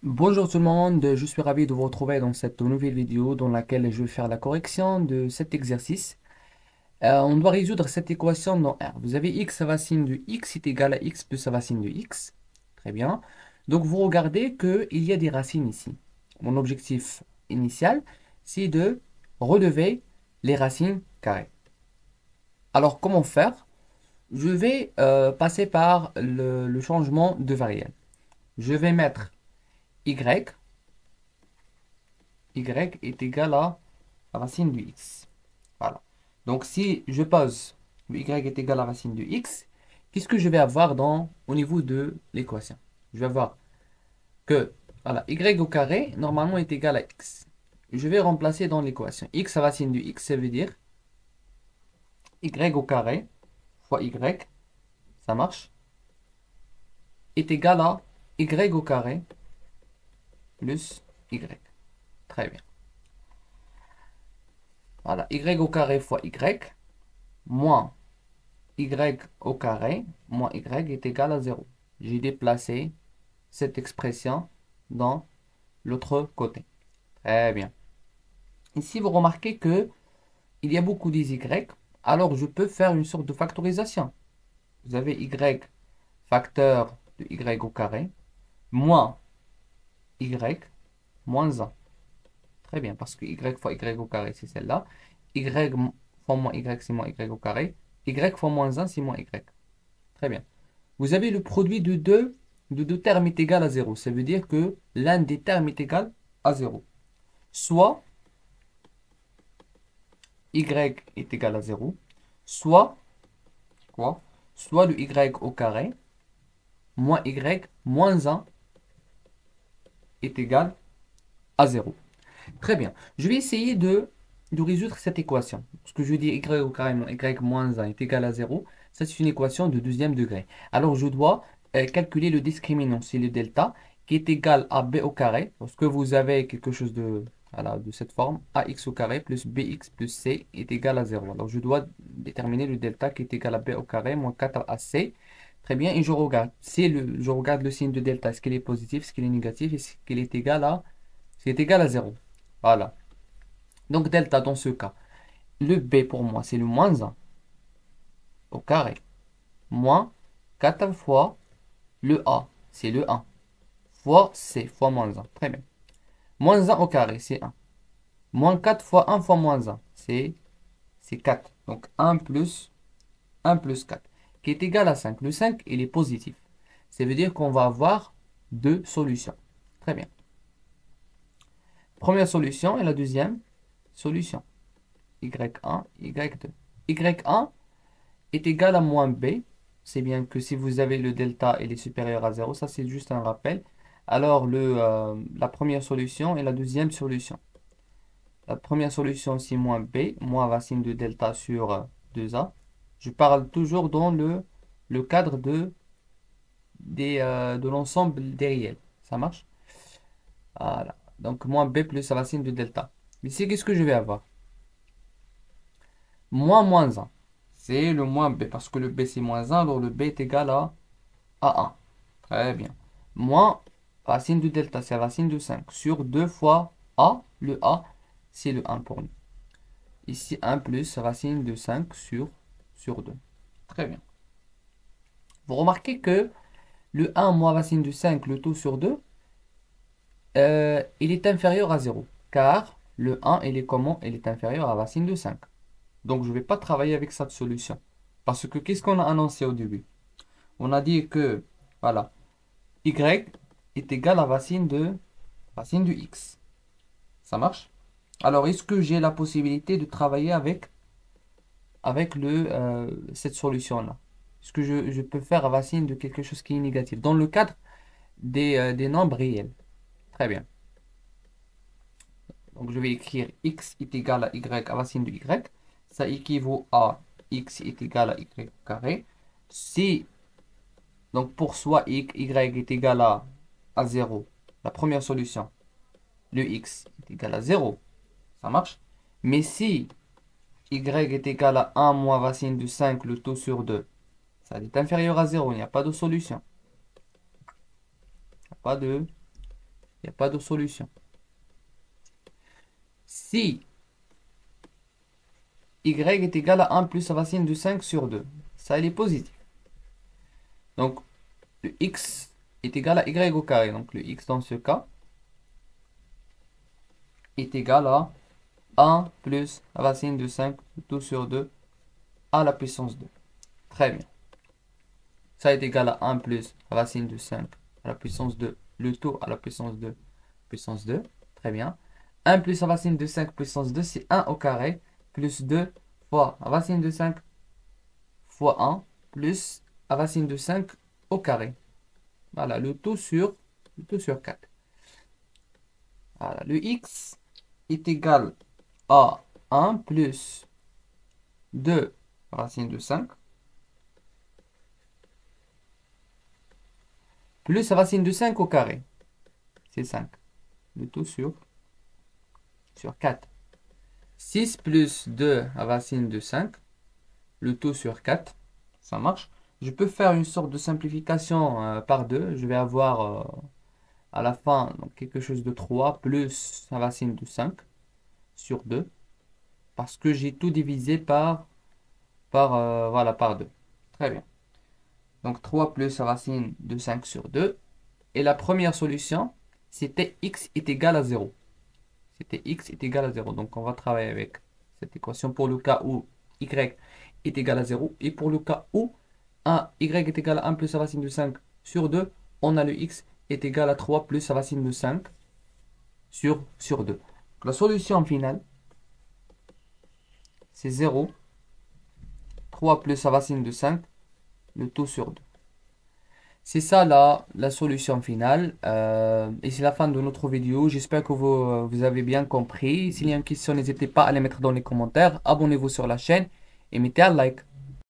Bonjour tout le monde, je suis ravi de vous retrouver dans cette nouvelle vidéo dans laquelle je vais faire la correction de cet exercice. On doit résoudre cette équation dans R. Vous avez x racine de x est égal à x plus racine de x. Très bien. Donc vous regardez qu'il y a des racines ici. Mon objectif initial, c'est de relever les racines carrées. Alors comment faire? Je vais passer par le changement de variable. Je vais mettre y. Y est égal à racine de x. Voilà. Donc, si je pose y est égal à racine de x, qu'est-ce que je vais avoir au niveau de l'équation? Je vais avoir que voilà, y au carré, normalement, est égal à x. Je vais remplacer dans l'équation. X racine de x, ça veut dire y au carré fois y, ça marche, est égal à y au carré plus y. Très bien. Voilà, y au carré fois y, moins y au carré moins y est égal à 0. J'ai déplacé cette expression dans l'autre côté. Très bien. Ici, vous remarquez que il y a beaucoup d'y, alors je peux faire une sorte de factorisation. Vous avez y facteur de y au carré moins y moins 1. Très bien, parce que y fois y au carré, c'est celle-là. Y fois moins y, c'est moins y au carré. Y fois moins 1, c'est moins y. Très bien. Vous avez le produit de deux termes est égal à 0. Ça veut dire que l'un des termes est égal à 0. Soit y est égal à 0, soit quoi? Soit le y au carré moins y moins 1 est égal à 0. Très bien. Je vais essayer de résoudre cette équation. Ce que je dis y au carré moins y moins 1 est égal à 0, ça c'est une équation de deuxième degré. Alors je dois calculer le discriminant, c'est le delta, qui est égal à b au carré. Lorsque vous avez quelque chose voilà, de cette forme, ax au carré plus bx plus c est égal à 0. Alors je dois déterminer le delta qui est égal à b au carré moins 4ac. Très bien, et je regarde. Je regarde le signe de delta, est-ce qu'il est positif, est-ce qu'il est négatif, est-ce qu'il est égal à, c'est égal à 0. Voilà. Donc delta dans ce cas, le b pour moi c'est le moins 1 au carré, moins 4 fois le a, c'est le 1, fois c, fois moins 1. Très bien. Moins 1 au carré, c'est 1. Moins 4 fois 1 fois moins 1, c'est 4. Donc 1 plus 4, qui est égal à 5. Le 5, il est positif. Ça veut dire qu'on va avoir deux solutions. Très bien. Première solution et la deuxième solution. Y1, Y2. Y1 est égal à moins b. C'est bien que si vous avez le delta, il est supérieur à 0. Ça, c'est juste un rappel. Alors, la première solution et la deuxième solution. La première solution, c'est moins b, moins racine de delta sur 2a. Je parle toujours dans le cadre de l'ensemble des réels. Ça marche? Voilà. Donc, moins b plus racine de delta. Ici, qu'est-ce que je vais avoir? Moins 1. C'est le moins b, parce que le b c'est moins 1, alors le b est égal à 1. Très bien. Moins racine de delta, c'est racine de 5. Sur 2 fois a, le a, c'est le 1 pour nous. Ici, 1 plus racine de 5 sur 2. Très bien. Vous remarquez que le 1 moins racine de 5, le tout sur 2, il est inférieur à 0. Car le 1, il est comment? Il est inférieur à racine de 5. Donc, je ne vais pas travailler avec cette solution. Parce que qu'est-ce qu'on a annoncé au début? On a dit que, voilà, y est égal à racine de x. Ça marche? Alors, est-ce que j'ai la possibilité de travailler avec cette solution-là? Est-ce que je peux faire racine de quelque chose qui est négatif? Dans le cadre des nombres réels. Très bien. Donc, je vais écrire x est égal à y à racine de y. Ça équivaut à x est égal à y au carré. Si, donc pour soit y est égal à 0, la première solution, le x est égal à 0, ça marche. Mais si y est égal à 1 moins racine de 5, le tout sur 2, ça est inférieur à 0, il n'y a pas de solution. Il Il n'y a pas de solution. Si y est égal à 1 plus la racine de 5 sur 2, ça, il est positif. Donc, le x est égal à y au carré. Donc, le x dans ce cas est égal à 1 plus la racine de 5 tout sur 2 à la puissance 2. Très bien. Ça est égal à 1 plus la racine de 5 à la puissance 2, le tout à la puissance 2. Très bien. 1 plus la racine de 5 puissance 2, c'est 1 au carré, plus 2 fois la racine de 5 fois 1, plus la racine de 5 au carré. Voilà, le tout sur 4. Voilà, le x est égal à 1 plus 2 racine de 5 plus la racine de 5 au carré. C'est 5. Le tout sur 4. 6 plus 2 racine de 5. Le tout sur 4. Ça marche. Je peux faire une sorte de simplification par 2. Je vais avoir à la fin donc, quelque chose de 3 plus la racine de 5 sur 2. Parce que j'ai tout divisé voilà, par 2. Très bien. Donc 3 plus la racine de 5 sur 2. Et la première solution, c'était x est égal à 0. C'était x est égal à 0. Donc on va travailler avec cette équation pour le cas où y est égal à 0. Et pour le cas où y est égal à 1 plus la racine de 5 sur 2, on a le x est égal à 3 plus la racine de 5 sur 2. Donc, la solution finale, c'est 0, 3 plus la racine de 5, le tout sur 2. C'est ça la solution finale. Et c'est la fin de notre vidéo. J'espère que vous avez bien compris. S'il y a une question, n'hésitez pas à les mettre dans les commentaires. Abonnez-vous sur la chaîne et mettez un like.